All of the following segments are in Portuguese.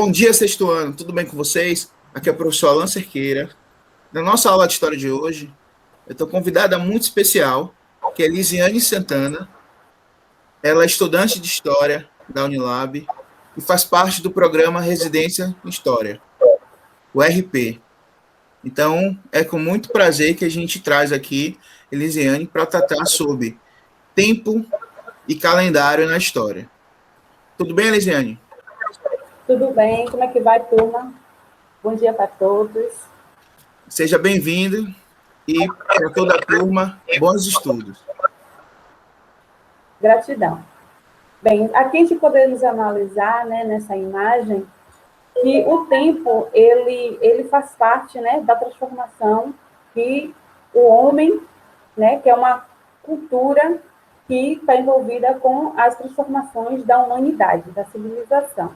Bom dia, sexto ano. Tudo bem com vocês? Aqui é o professor Alan Cerqueira. Na nossa aula de história de hoje, eu estou convidada muito especial, que é Lisiane Santana. Ela é estudante de História da Unilab e faz parte do programa Residência em História, o RP. Então, é com muito prazer que a gente traz aqui Elisiane para tratar sobre tempo e calendário na história. Tudo bem, Elisiane? Tudo bem? Como é que vai, turma? Bom dia para todos. Seja bem-vindo e para toda a turma, bons estudos. Gratidão. Bem, aqui a gente podemos analisar, né, nessa imagem, que o tempo, ele faz parte, né, da transformação que o homem, né, que é uma cultura que está envolvida com as transformações da humanidade, da civilização.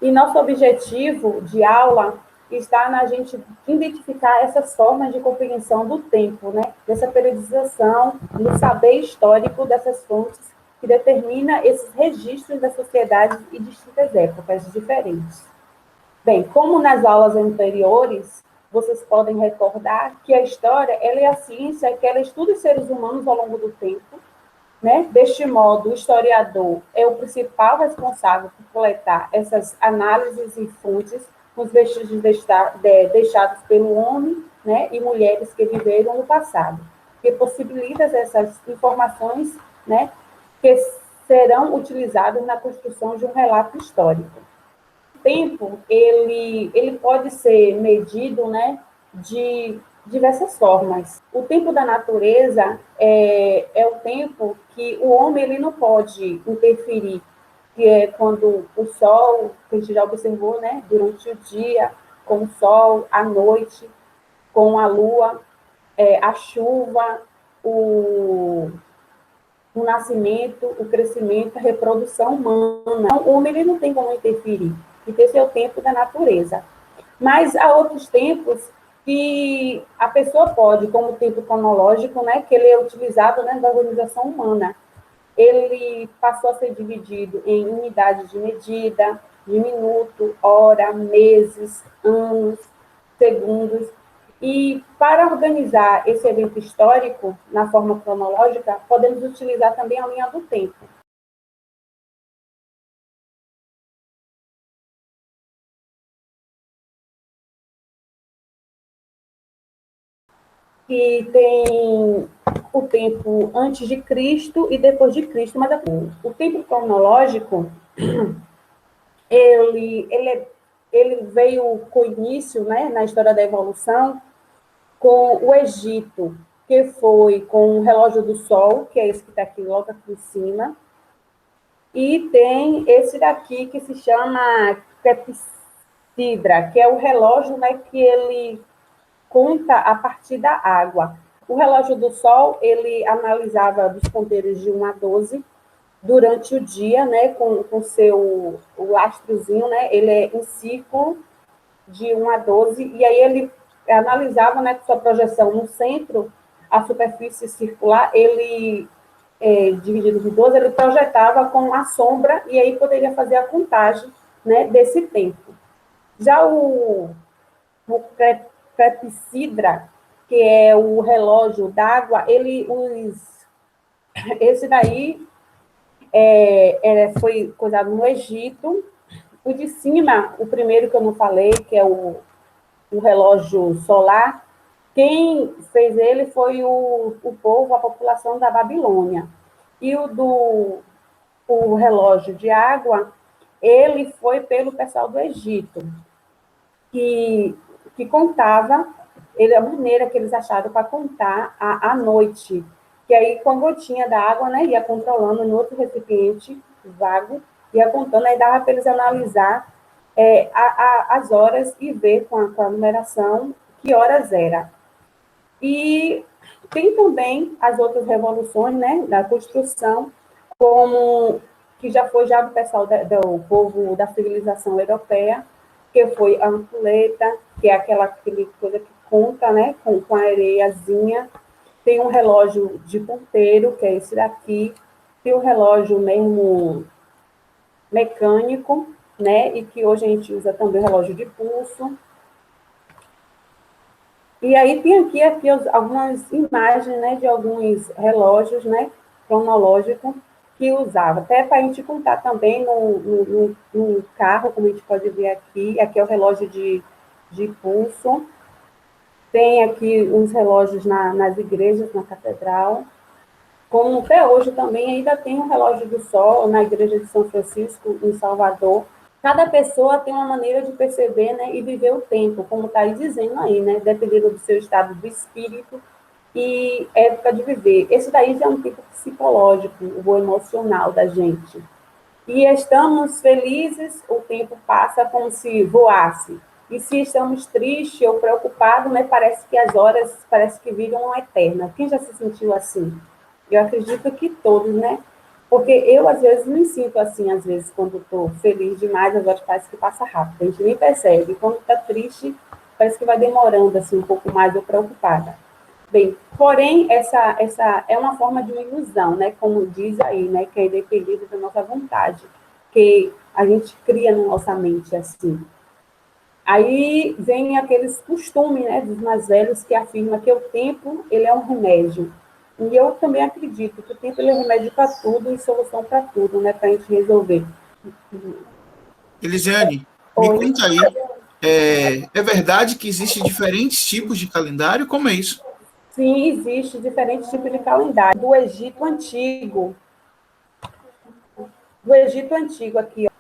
E nosso objetivo de aula está na gente identificar essas formas de compreensão do tempo, né? Dessa periodização, no saber histórico dessas fontes que determina esses registros das sociedades e distintas épocas diferentes. Bem, como nas aulas anteriores, vocês podem recordar que a história ela é a ciência que ela estuda os seres humanos ao longo do tempo, né? Deste modo, o historiador é o principal responsável por coletar essas análises e fontes com os vestígios deixados pelo homem, né? E mulheres que viveram no passado, que possibilita essas informações, né? Que serão utilizadas na construção de um relato histórico. O tempo, ele pode ser medido, né? De diversas formas. O tempo da natureza é o tempo que o homem ele não pode interferir, que é quando o sol, que a gente já observou, né, durante o dia, com o sol, à noite, com a lua, a chuva, o nascimento, o crescimento, a reprodução humana. Então, o homem ele não tem como interferir, porque esse é o tempo da natureza. Mas há outros tempos que a pessoa pode, como o tempo cronológico, né, que ele é utilizado, né, da organização humana. Ele passou a ser dividido em unidades de medida, de minuto, hora, meses, anos, segundos. E para organizar esse evento histórico na forma cronológica, podemos utilizar também a linha do tempo. Que tem o tempo antes de Cristo e depois de Cristo, mas o tempo cronológico, ele veio com início, né, na história da evolução, com o Egito, que foi com o relógio do Sol, que é esse que está aqui logo aqui em cima, e tem esse daqui que se chama Clepsidra, que é o relógio, né, que ele conta a partir da água. O relógio do Sol, ele analisava dos ponteiros de 1 a 12 durante o dia, né, com o lastrozinho, né, ele é em ciclo de 1 a 12, e aí ele analisava, né, com sua projeção no centro, a superfície circular, ele, dividido de 12, ele projetava com a sombra, e aí poderia fazer a contagem, né, desse tempo. Já o Clepsidra, que é o relógio d'água, esse daí foi coisado no Egito. O de cima, o primeiro que eu não falei, que é o relógio solar, quem fez ele foi o povo, a população da Babilônia. E o relógio de água, ele foi pelo pessoal do Egito, que contava, a maneira que eles acharam para contar a noite, que aí com a gotinha da água, né, ia controlando no outro recipiente vago, ia contando, aí dava para eles analisar as horas e ver com a numeração que horas era. E tem também as outras revoluções, né, da construção, como que já foi já do pessoal do povo da civilização europeia, que foi a ampulheta, que é aquele coisa que conta, né, com a areiazinha. Tem um relógio de ponteiro, que é esse daqui. Tem um relógio mesmo mecânico, né? E que hoje a gente usa também o relógio de pulso. E aí tem aqui algumas imagens, né, de alguns relógios, né, cronológicos que usava. Até para a gente contar também no carro, como a gente pode ver aqui. Aqui é o relógio de pulso. Tem aqui uns relógios nas igrejas, na catedral. Como até hoje também ainda tem um relógio do sol na igreja de São Francisco, em Salvador. Cada pessoa tem uma maneira de perceber, né, e viver o tempo, como está aí dizendo aí, né, dependendo do seu estado do espírito e época de viver. Esse daí já é um tipo psicológico, o emocional da gente. E estamos felizes, o tempo passa como se voasse. E se estamos tristes ou preocupados, né, parece que as horas parece que viram eterna. Quem já se sentiu assim? Eu acredito que todos, né? Porque eu, às vezes, me sinto assim, às vezes, quando estou feliz demais, as horas parece que passa rápido, a gente nem percebe. Quando está triste, parece que vai demorando assim, um pouco mais ou preocupada. Bem, porém, essa é uma forma de uma ilusão, né? Como diz aí, né? Que é independente da nossa vontade, que a gente cria na nossa mente assim. Aí vem aqueles costumes, né, dos mais velhos que afirma que o tempo ele é um remédio. E eu também acredito que o tempo ele é remédio para tudo e solução para tudo, né, para a gente resolver. Elisiane, me Oi. conta aí, é verdade que existem diferentes tipos de calendário? Como é isso? Sim, existe diferentes tipos de calendário. Do Egito Antigo aqui, ó.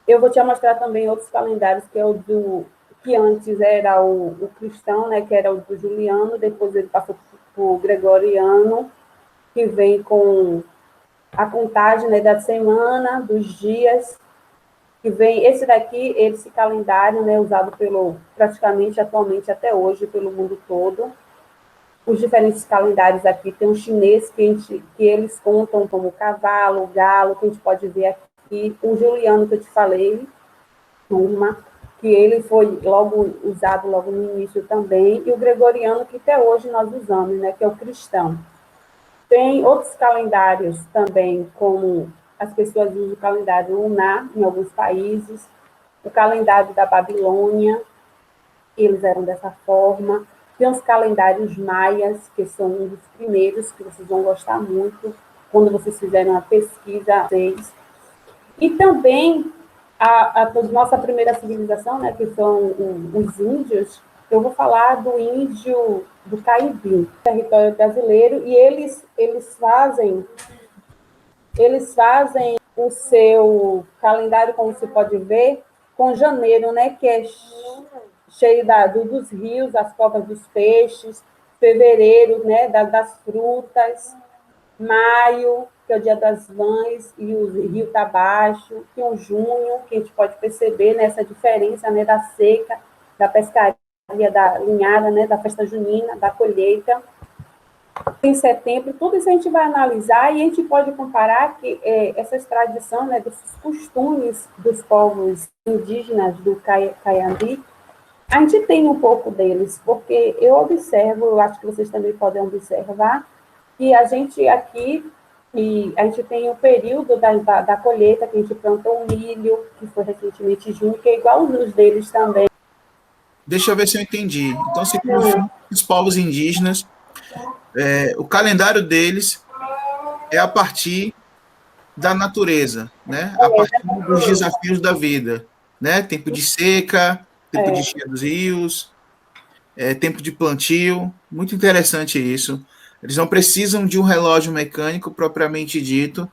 Eu vou te mostrar também outros calendários, que é o do que antes era o cristão, né, que era o do Juliano, depois ele passou para o Gregoriano, que vem com a contagem, né, da semana, dos dias, que vem esse daqui, esse calendário, né, usado praticamente atualmente até hoje pelo mundo todo. Os diferentes calendários aqui, tem um chinês que eles contam como cavalo, galo, que a gente pode ver aqui, o juliano que eu te falei, turma, que ele foi logo usado logo no início também, e o gregoriano que até hoje nós usamos, né, que é o cristão. Tem outros calendários também, como as pessoas usam o calendário lunar em alguns países, o calendário da Babilônia, eles eram dessa forma. Tem os calendários maias, que são um dos primeiros, que vocês vão gostar muito, quando vocês fizerem uma pesquisa. E também a nossa primeira civilização, né, que são os índios. Eu vou falar do índio do Caibi, território brasileiro, e eles fazem o seu calendário, como você pode ver, com janeiro, né, que é cheio dos rios, as covas dos peixes, fevereiro, né, das frutas, maio, que é o dia das mães, e o rio está baixo, tem o junho, que a gente pode perceber nessa diferença, né, da seca, da pescaria, da linhada, né, da festa junina, da colheita. Em setembro, tudo isso a gente vai analisar e a gente pode comparar que essas tradições, né, desses costumes dos povos indígenas do Caiambi, a gente tem um pouco deles, porque eu observo, eu acho que vocês também podem observar, que a gente aqui, e a gente tem o período da colheita, que a gente plantou um milho, que foi recentemente junho, que é igual os deles também. Deixa eu ver se eu entendi. Então, segundo os povos indígenas, o calendário deles é a partir da natureza, né? A partir dos desafios da vida, né? Tempo de seca, tempo de cheia dos rios, tempo de plantio. Muito interessante isso. Eles não precisam de um relógio mecânico propriamente dito,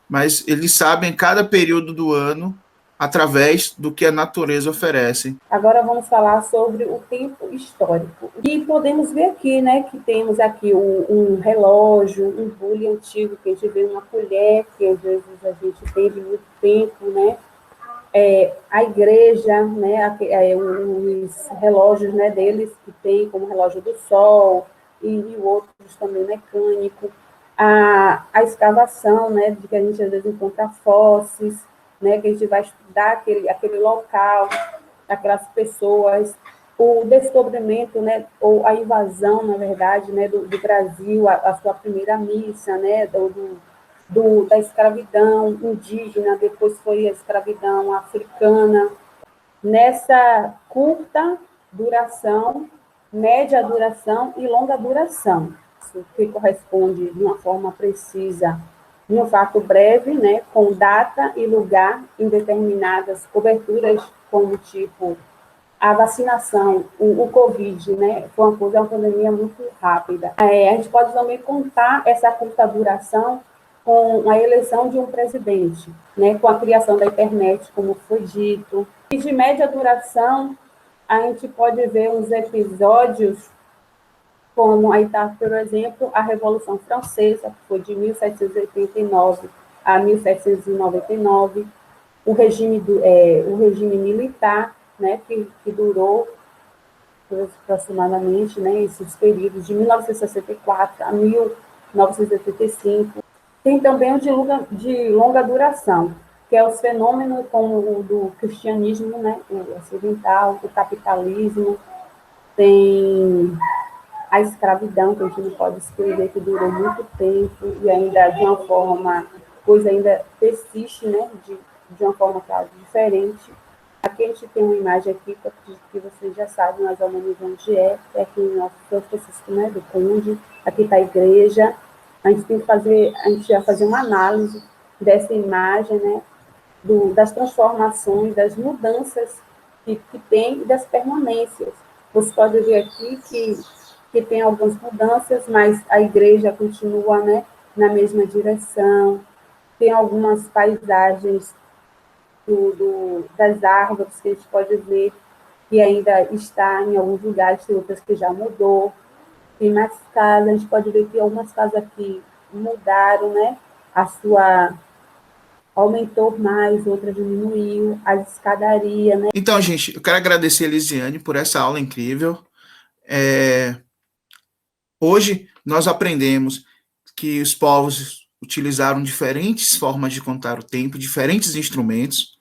mas eles sabem cada período do ano através do que a natureza oferece. Agora vamos falar sobre o tempo histórico. E podemos ver aqui, né, que temos aqui um relógio, um bule antigo, que a gente vê uma colher, que às vezes a gente teve muito tempo, né? A igreja, né, os relógios, né, deles, que tem como relógio do sol, e outros também mecânico. A escavação, né, de que a gente às vezes encontra fósseis, né, que a gente vai estudar aquele local, aquelas pessoas, o descobrimento, né, ou a invasão, na verdade, né, do Brasil, a sua primeira missa, né, da escravidão indígena, depois foi a escravidão africana, nessa curta duração, média duração e longa duração, isso que corresponde de uma forma precisa em um fato breve, né, com data e lugar em determinadas coberturas, como tipo a vacinação, o Covid, né, foi uma pandemia muito rápida. A gente pode também contar essa curta duração com a eleição de um presidente, né, com a criação da internet, como foi dito. E de média duração, a gente pode ver uns episódios, como aí está, por exemplo, a Revolução Francesa, que foi de 1789 a 1799, o regime militar, né, que durou aproximadamente, né, esses períodos de 1964 a 1985. Tem também o de longa duração, que é os fenômenos como o do cristianismo, né, o ocidental, o capitalismo, tem a escravidão, que a gente não pode escrever, que durou muito tempo e ainda de uma forma, coisa ainda persiste, né, de uma forma, claro, diferente. Aqui a gente tem uma imagem aqui, que eu acredito que vocês já sabem mais ou menos onde é aqui em Nosso São Francisco, né, do Conde, aqui está a igreja. A gente tem que fazer, a gente vai fazer uma análise dessa imagem, né, das transformações, das mudanças que tem e das permanências. Você pode ver aqui que tem algumas mudanças, mas a igreja continua, né, na mesma direção. Tem algumas paisagens das árvores que a gente pode ver que ainda está em alguns lugares, tem outras que já mudou. Tem mais casas, a gente pode ver que algumas casas aqui mudaram, né? A sua aumentou mais, outra diminuiu, as escadarias, né? Então, gente, eu quero agradecer a Elisiane por essa aula incrível. Hoje nós aprendemos que os povos utilizaram diferentes formas de contar o tempo, diferentes instrumentos.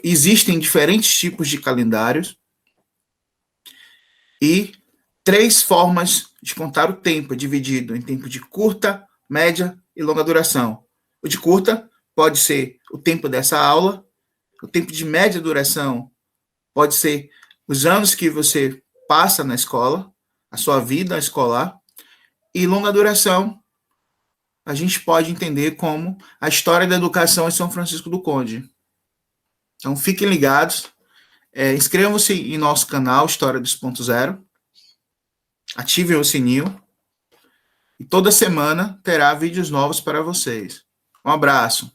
Existem diferentes tipos de calendários e 3 formas de contar o tempo, dividido em tempo de curta, média e longa duração. O de curta pode ser o tempo dessa aula, o tempo de média duração pode ser os anos que você passa na escola, a sua vida escolar, e longa duração a gente pode entender como a história da educação em São Francisco do Conde. Então fiquem ligados, inscrevam-se em nosso canal História 2.0, ativem o sininho e toda semana terá vídeos novos para vocês. Um abraço.